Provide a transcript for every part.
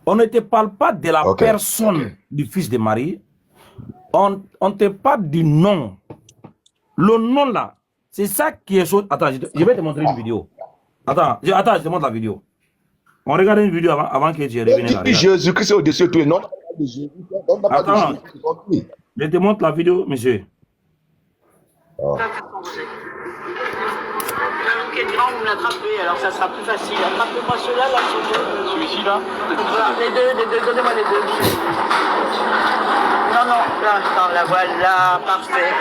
On ne te parle pas de la personne du fils de Marie. On te parle du nom. Le nom là, c'est ça qui est... Attends, je vais te montrer une vidéo. Attends, je te montre la vidéo. On regarde une vidéo avant que tu reviennes là. Jésus-Christ est au-dessus de tout. Non, attends, je te montre la vidéo, monsieur. Oh. Vous me l'attrapez, alors ça sera plus facile. Attrapez-moi ceux-là, là, celui-ci, là. Les deux, donnez-moi les deux. Non, là, la voilà, parfait.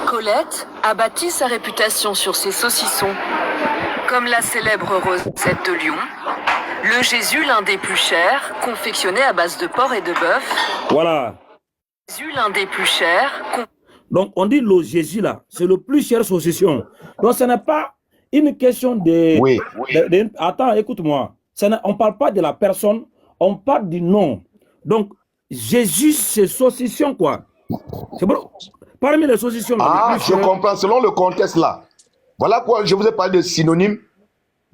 Colette a bâti sa réputation sur ses saucissons. Comme la célèbre Rosette de Lyon, le Jésus l'un des plus chers, confectionné à base de porc et de bœuf. Voilà. Jésus l'un des plus chers. Donc, on dit le Jésus là, c'est le plus cher saucisson. Donc, ce n'est pas une question de... Oui. Attends, écoute-moi. On ne parle pas de la personne, on parle du nom. Donc, Jésus, c'est saucisson, quoi. C'est bon. Parmi les saucissons... je comprends, selon le contexte là. Voilà quoi, je vous ai parlé de synonymes.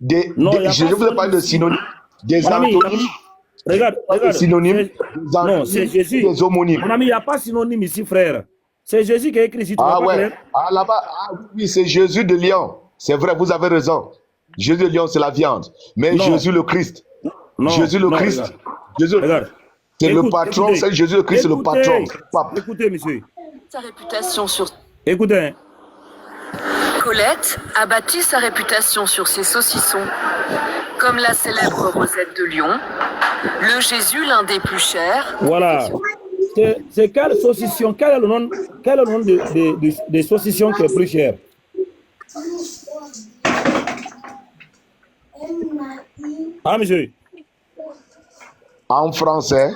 Je vous ai parlé de synonymes. Des antonymes. Regarde. Synonymes. Non, c'est Jésus. Des homonymes. Mon ami, il n'y a pas synonyme ici, frère. C'est Jésus qui a écrit ici. Là-bas, oui, c'est Jésus de Lyon. C'est vrai, vous avez raison. Jésus de Lyon, c'est la viande. Mais non. Jésus le Christ. Jésus le Christ. C'est le patron. C'est Jésus le Christ, c'est le patron. Écoutez, monsieur. Sa réputation sur... Écoutez. Colette a bâti sa réputation sur ses saucissons. Comme la célèbre Rosette de Lyon, le Jésus l'un des plus chers. Voilà. C'est quel saucisson? Quel est le nom des saucissons qui est plus cher? Ah, monsieur. En français,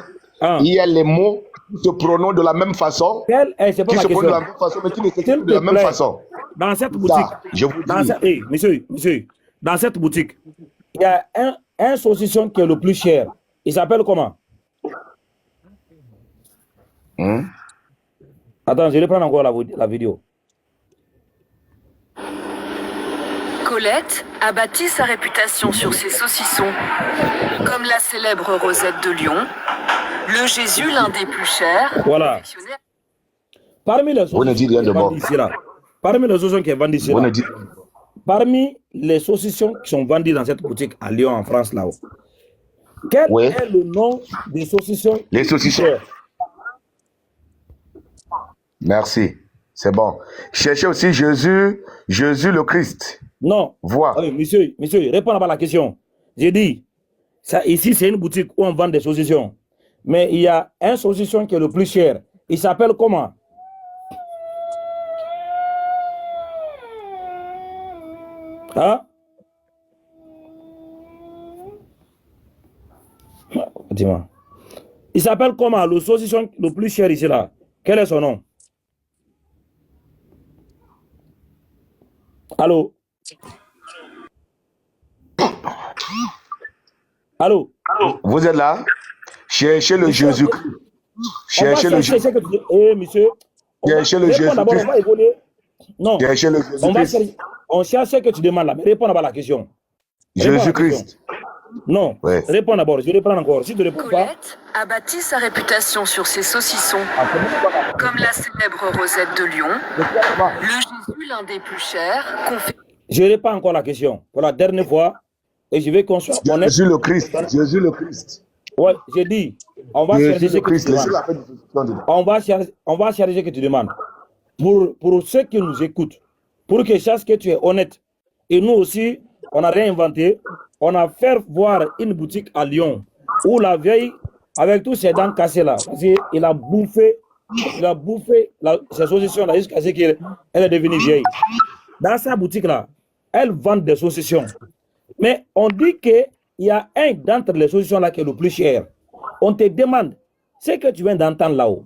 il y a les mots qui se prononcent de la même façon. Qui se prononcent de la même façon, mais qui ne s'écrivent de la même façon. Dans cette boutique, je vous dis. Monsieur, dans cette boutique, il y a un saucisson qui est le plus cher. Il s'appelle comment? Attends, je vais prendre encore la vidéo. Colette a bâti sa réputation sur ses saucissons. Comme la célèbre Rosette de Lyon, le Jésus l'un des plus chers. Voilà. Parmi les saucissons parmi les saucissons qui sont vendus ici, parmi les saucissons qui sont vendus dans cette boutique à Lyon, en France, là-haut, quel est le nom des saucissons? Les saucissons. Merci, c'est bon. Cherchez aussi Jésus le Christ. Non. Voir. Monsieur, répondez à la question. J'ai dit, ça, ici, c'est une boutique où on vend des saucissons. Mais il y a un saucisson qui est le plus cher. Il s'appelle comment? Hein? Dis-moi. Il s'appelle comment? Le saucisson le plus cher ici, là. Quel est son nom? Allô? Allô? Vous êtes là? Cherchez le Jésus. Cherchez le Jésus. Monsieur. Cherchez le Jésus. Non. Cherchez le Jésus. On cherche ce que tu demandes là, mais réponds d'abord à la question. Jésus-Christ. Non. Ouais. Réponds d'abord, je vais reprendre encore. Si tu réponds pas. Colette a bâti sa réputation sur ses saucissons. Comme la célèbre Rosette de Lyon, le Jésus l'un des plus chers. Je réponds encore la question pour la dernière fois et je vais qu'on soit honnête. Jésus le Christ. Jésus le Christ. Ouais, j'ai dit, on va chercher ce que tu demandes. On va chercher ce que tu demandes. Pour ceux qui nous écoutent, pour que sachent que tu es honnête. Et nous aussi, on a réinventé, on a fait voir une boutique à Lyon où la vieille, avec tous ses dents cassées là, il a bouffé ses saucissons là jusqu'à ce qu'elle est devenue vieille. Dans sa boutique là, elle vend des saucissons. Mais on dit qu'il y a un d'entre les saucissons là qui est le plus cher. On te demande, ce que tu viens d'entendre là-haut,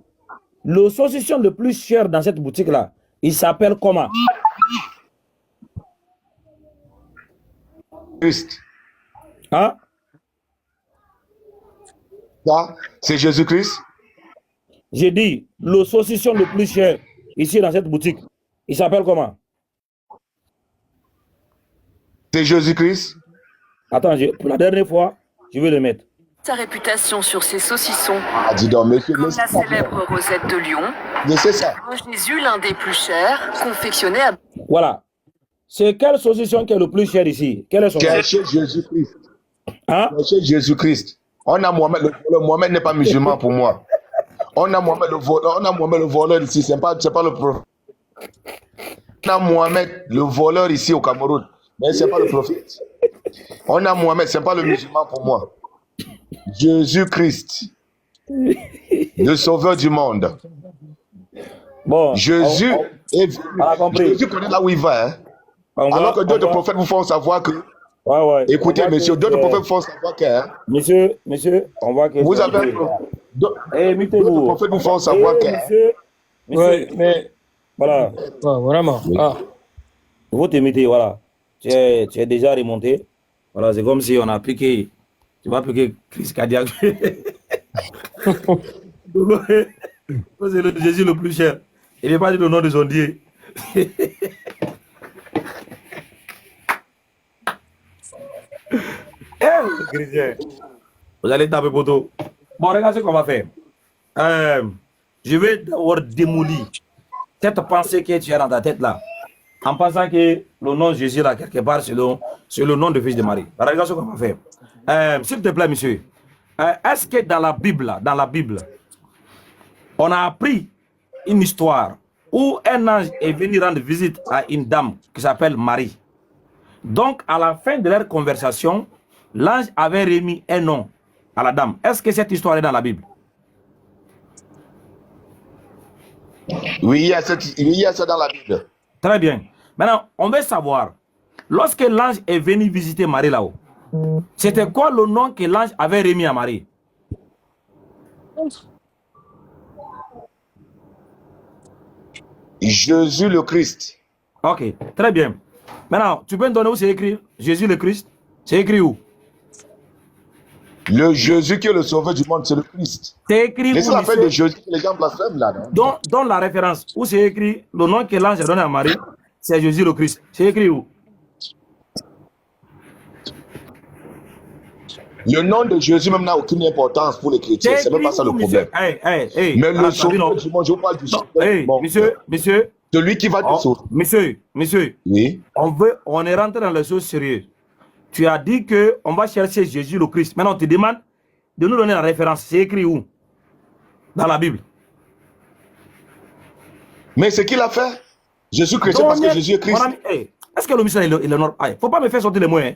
le saucisson le plus cher dans cette boutique là, il s'appelle comment? Christ. Hein? Ça, c'est Jésus-Christ. J'ai dit, le saucisson le plus cher ici dans cette boutique, il s'appelle comment? C'est Jésus-Christ. Attends, pour la dernière fois, je vais le mettre. Sa réputation sur ses saucissons. Ah, dis donc, monsieur, Comme la célèbre rosette de Lyon. laissez ça. Le Jésus, l'un des plus chers, confectionné à... Voilà. C'est quelle saucisson qui est le plus cher ici? Quel est son nom? Cherchez Jésus-Christ. Hein? Cherchez Jésus-Christ. On a Mohamed, le Mohamed n'est pas musulman pour moi. On a Mohamed le voleur ici, c'est pas le prophète. On a Mohamed le voleur ici au Cameroun, mais c'est pas le prophète. On a Mohamed, c'est pas le musulman pour moi. Jésus-Christ, le sauveur du monde. Bon, Jésus Jésus connaît là où il va. Hein. Alors que d'autres prophètes vous font savoir que. Ouais. Écoutez, monsieur, d'autres prophètes vous font savoir que. Hein, monsieur, on voit que. vous avez. D'autres prophètes vous font savoir que. Monsieur, ouais, mais. Voilà. Ouais, vraiment. Oui. Ah. Vous t'imiter, voilà. Tu es déjà remonté. Voilà, c'est comme si on a piqué. Tu vas piquer crise cardiaque. C'est le Jésus le plus cher. Il n'est pas dit le nom de son Dieu. Vous allez taper poteau. Bon, regardez ce qu'on va faire. Je vais d'abord démolir cette pensée que tu as dans ta tête là, en pensant que le nom de Jésus là, quelque part, c'est le nom de fils de Marie. Alors, regarde ce qu'on va faire. S'il te plaît, monsieur, est-ce que dans la Bible, on a appris une histoire où un ange est venu rendre visite à une dame qui s'appelle Marie. Donc, à la fin de leur conversation, l'ange avait remis un nom à la dame. Est-ce que cette histoire est dans la Bible? Oui, il y a ça dans la Bible. Très bien. Maintenant, on veut savoir, lorsque l'ange est venu visiter Marie là-haut, c'était quoi le nom que l'ange avait remis à Marie? Jésus le Christ. Ok, très bien. Maintenant, tu peux me donner où c'est écrit Jésus le Christ? C'est écrit où? Le Jésus qui est le sauveur du monde, c'est le Christ. C'est écrit où? Laissez l'appel de Jésus que les gens blasphèment là. Non? Donne la référence. Où c'est écrit le nom que l'ange a donné à Marie, c'est Jésus le Christ. C'est écrit où? Le nom de Jésus même n'a aucune importance pour les chrétiens. C'est même pas ça le problème. Mais le sauveur du monde, je vous parle du sauveur. Bon, monsieur. Celui qui va te sauver. Monsieur. Oui. On est rentré dans les choses sérieuses. Tu as dit qu'on va chercher Jésus le Christ. Maintenant, on te demande de nous donner la référence. C'est écrit où? Dans la Bible. Mais ce qu'il a fait, Jésus chrétien parce que Jésus est Christ. Est-ce que le monsieur est le nom? Il ne faut pas me faire sortir les mots. Hein.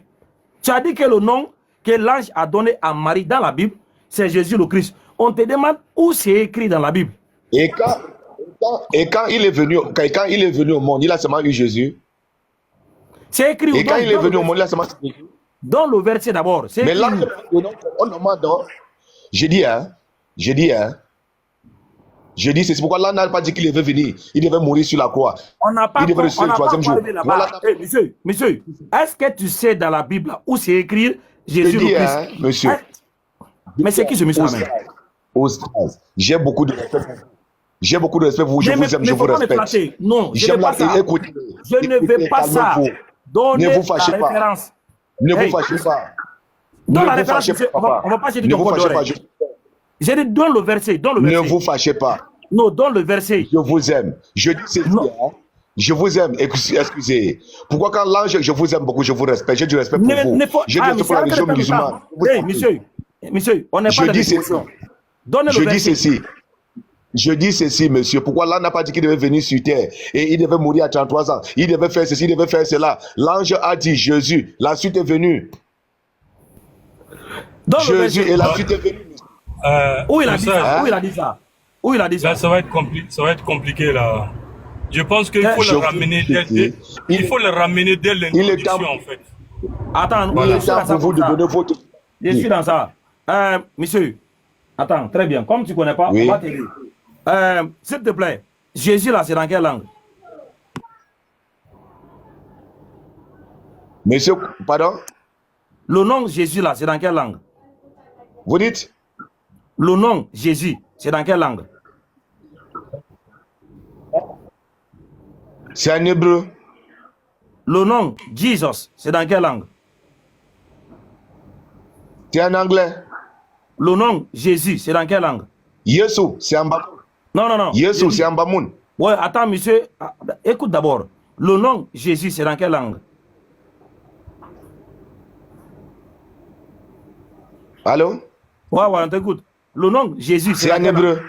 Tu as dit que le nom que l'ange a donné à Marie dans la Bible, c'est Jésus le Christ. On te demande où c'est écrit dans la Bible. Et quand il est venu au monde, il a seulement eu Jésus. C'est écrit. Et quand il est venu au monde, il a seulement... Dans le verset d'abord. Mais là, on demande donc. J'ai dit, c'est pourquoi là, on n'a pas dit qu'il devait venir. Il devait mourir sur la croix. On n'a pas il devait rester le troisième jour. Monsieur, est-ce que tu sais dans la Bible où c'est écrit Jésus le Christ? Monsieur. Mais c'est qui ce monsieur là? J'ai beaucoup de respect. J'ai beaucoup de respect pour vous. Je vous aime, je vous respecte. Non, je ne veux pas ça. Je ne veux pas ça. Ne vous fâchez pas. Ne vous fâchez pas. Dans la référence, on ne va pas se dire ton code. J'ai dit dans le verset. Ne vous fâchez pas. Non, dans le verset. Je vous aime. Je dis c'est je vous aime. Excusez. Pourquoi quand l'ange, je vous aime beaucoup, je vous respecte. J'ai du respect pour vous. J'ai du respect pour la religion musulmane. Monsieur, on n'est pas dans l'émotion. Je dis ceci. Je dis ceci, monsieur. Pourquoi l'ange n'a pas dit qu'il devait venir sur terre et il devait mourir à 33 ans? Il devait faire ceci, il devait faire cela. L'ange a dit Jésus. La suite est venue. Jésus et la suite est venue. Où il a dit ça? Où il a dit ça? Où il a dit ça? Là, ça va être compliqué là. Je pense qu'il faut le ramener dès l'introduction en fait. Attends, il est temps pour vous de donner votre... Je suis dans ça. Monsieur, attends, très bien. Comme tu ne connais pas, on va t'aider. S'il te plaît, Jésus là, c'est dans quelle langue? Monsieur, pardon? Le nom Jésus là, c'est dans quelle langue? Vous dites? Le nom Jésus, c'est dans quelle langue? C'est en hébreu. Le nom Jesus, c'est dans quelle langue? C'est en anglais. Le nom Jésus, c'est dans quelle langue? Yesu, c'est en Bamoun. Non. Yesu, c'est en Bamoun. Ouais, attends, monsieur. Écoute d'abord. Le nom Jésus, c'est dans quelle langue? Allô? Ouais, on t'écoute. Le nom Jésus, c'est en hébreu.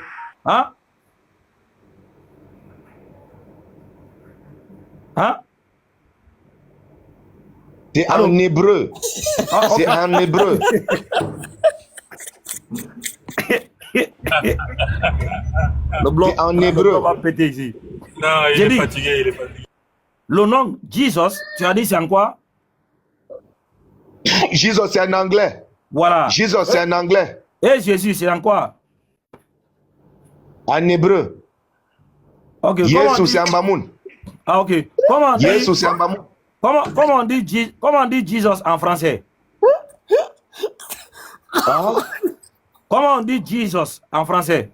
Hein? Hein? C'est en hébreu. C'est en hébreu. Le blanc, c'est en hébreu. Va péter ici. Non, il est fatigué, Le nom Jesus, tu as dit c'est en quoi? Jesus, c'est en anglais. Voilà. Jesus, c'est en anglais. Et Jésus, c'est en quoi? En hébreu. Ok. Yesu, c'est en Bamoun. Ah, ok. Comment Yesu, c'est en Bamoun. Comment on dit Jesus en français? Ah? Comment on dit Jesus en français?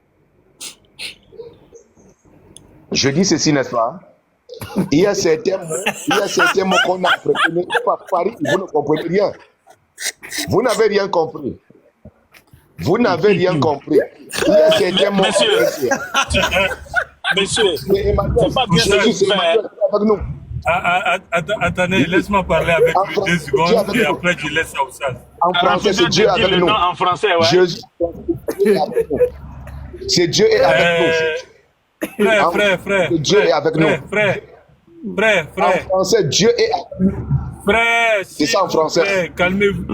Je dis ceci, n'est-ce pas? Il y a certains mots qu'on a appris par Paris, vous ne comprenez rien. Vous n'avez rien compris. Vous n'avez rien compris. Il y a certains mots. Monsieur, c'est pas bien avec nous. Attendez, laisse-moi parler avec lui 2 secondes et après je laisse ça au sas. En français, c'est Dieu avec nous. En français, ouais. Jésus, c'est Dieu est avec nous. Frère. Dieu est avec nous. Frère. En français, Dieu est avec nous. Frère, c'est ça en français. Frère, calmez-vous.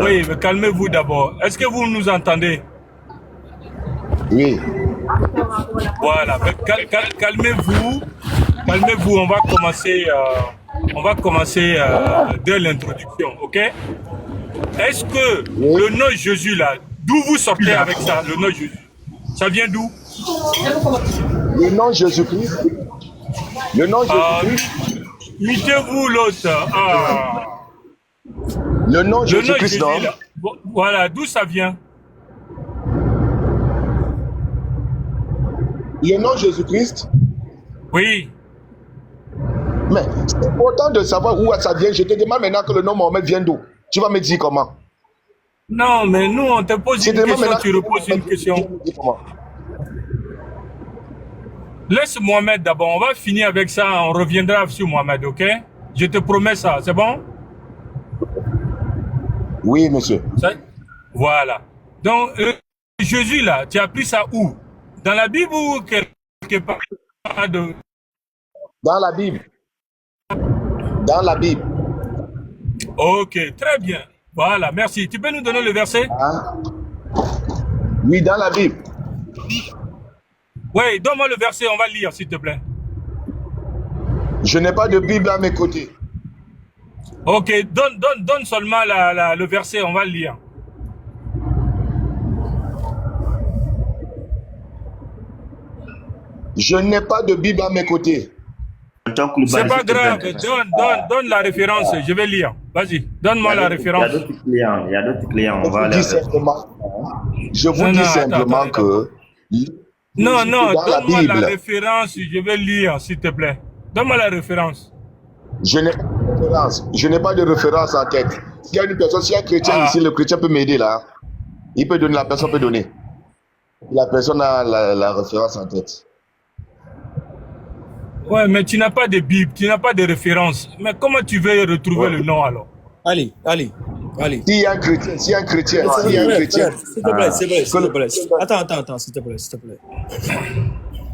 Oui, mais calmez-vous d'abord. Est-ce que vous nous entendez? Oui. Voilà, calmez-vous. Calmez-vous, on va commencer dès l'introduction, ok? Est-ce que le nom Jésus là, d'où vous sortez avec ça, le nom Jésus? Ça vient d'où? Le nom Jésus-Christ. Le nom Jésus-Christ. Mettez-vous l'autre. Le nom Jésus-Christ, non? Voilà, d'où ça vient? Le nom Jésus-Christ? Oui. Mais c'est important de savoir où ça vient. Je te demande maintenant que le nom Mohamed vient d'où? Tu vas me dire comment? Non, mais nous, on te pose une question, tu reposes une question. Laisse Mohamed d'abord, on va finir avec ça, on reviendra sur Mohamed, ok? Je te promets ça, c'est bon? Oui, monsieur. Voilà. Donc, Jésus là, tu as pris ça où? Dans la Bible ou quelque part de... Dans la Bible. Dans la Bible. Ok, très bien. Voilà, merci. Tu peux nous donner le verset? Oui, dans la Bible. Oui, donne-moi le verset, on va lire, s'il te plaît. Je n'ai pas de Bible à mes côtés. Ok, donne seulement le verset, on va le lire. Je n'ai pas de Bible à mes côtés. C'est pas grave, donne la référence, je vais lire. Vas-y, donne-moi la référence. Il y a d'autres clients, on va aller. Je vous dis simplement que... Non, donne-moi la référence, je vais lire, s'il te plaît. Donne-moi la référence. Je n'ai pas de référence en tête. S'il y a une personne, s'il y a un chrétien ici, le chrétien peut m'aider là. Il peut donner, la personne peut donner. La personne a la référence en tête. Ouais, mais tu n'as pas de Bible, tu n'as pas de référence. Mais comment tu veux retrouver le nom alors? Allez. S'il y a un chrétien, s'il y a un chrétien. S'il te plaît, s'il te plaît. Attends, s'il te plaît.